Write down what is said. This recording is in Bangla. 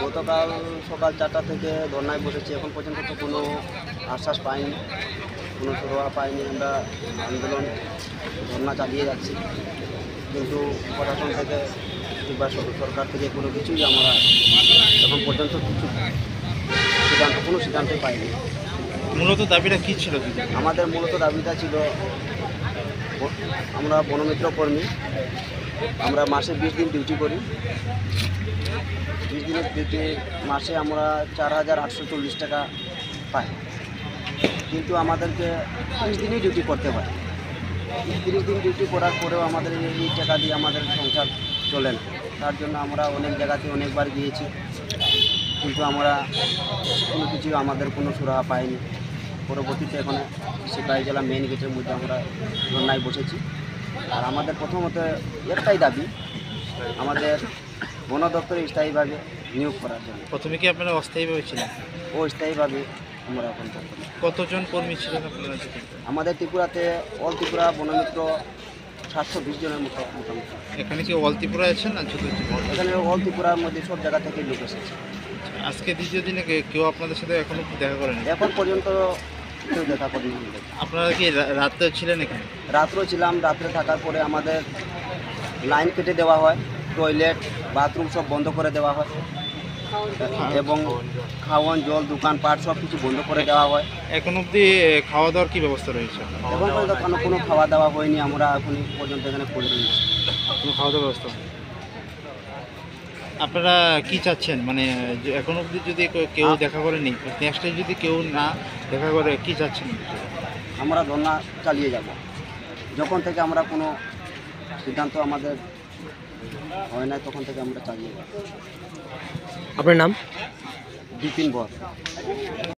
গতকাল সকাল 4টা থেকে ধর্নায় বসেছি, এখন পর্যন্ত তো কোনো আশ্বাস পাইনি, কোনো সুরাহা পাইনি। আমরা আন্দোলন ধর্না চালিয়ে যাচ্ছি, কিন্তু প্রশাসন থেকে কিংবা সরকার থেকে কোনো কিছুই আমরা এখন পর্যন্ত কোনো সিদ্ধান্তই পাইনি। মূলত দাবিটা কী ছিল? আমাদের মূলত দাবিটা ছিল, আমরা বনমিত্র কর্মী, আমরা মাসে 20 দিন ডিউটি করি। 20 দিনের ডিউটি মাসে আমরা 4,840 টাকা পাই, কিন্তু আমাদেরকে 30 দিনই ডিউটি করতে পারি। 30 দিন ডিউটি করার পরেও আমাদের এই টাকা দিয়ে আমাদের সংসার চলে না। তার জন্য আমরা অনেক জায়গাতে অনেকবার গিয়েছি, কিন্তু আমরা কোনো কিছু আমাদের কোনো সুরাহা পাইনি। পরবর্তীতে এখানে সিপাহী জেলা মেইন গেটের মধ্যে আমরা ধর্নায় বসেছি। আর আমাদের প্রথমত একটাই দাবি, আমাদের বন দপ্তরে স্থায়ীভাবে নিয়োগ করার জন্য। প্রথমে কি আপনারা অস্থায়ীভাবে ছিলেন? ও স্থায়ীভাবে আমরা এখন করতাম। কতজন কর্মী ছিলেন আপনারা? আমাদের ত্রিপুরাতে অল ত্রিপুরা বনমিত্র 720 জনের মতো মোটামুটি। এখানে কি অল ত্রিপুরায় আছেন না শুধু? এখানে অল ত্রিপুরার মধ্যে সব জায়গা থেকে লোক এসেছে। আজকে দ্বিতীয় দিনে কেউ আপনাদের সাথে এখনো দেখা করেনি? এখন পর্যন্ত কেউ দেখা করেনি। আপনারা কি রাত্রে ছিলেন এখানে? রাত্রেও ছিলাম। রাত্রে থাকার পরে আমাদের লাইন কেটে দেওয়া হয়, টয়লেট বাথরুম সব বন্ধ করে দেওয়া হয়, এবং খাওয়ান জল দোকানপাট সব কিছু বন্ধ করে দেওয়া হয়। এখন অবধি খাওয়া দাওয়ার কী ব্যবস্থা রয়েছে? এখন পর্যন্ত কোনো খাওয়া দাওয়া হয়নি, আমরা এখন পর্যন্ত এখানে পড়ে রয়েছি। কোনো খাওয়া দাওয়ার ব্যবস্থা? আপনারা কি চাচ্ছেন, মানে এখন অবধি যদি কেউ দেখা করেনি, নেক্সটে যদি কেউ না দেখা করে কি চাচ্ছেন? আমরা ধর্না চালিয়ে যাব যখন থেকে আমরা কোনো সিদ্ধান্ত আমাদের হয় না, তখন থেকে আমরা চালিয়ে যাব। আপনার নাম? বিপিন বর।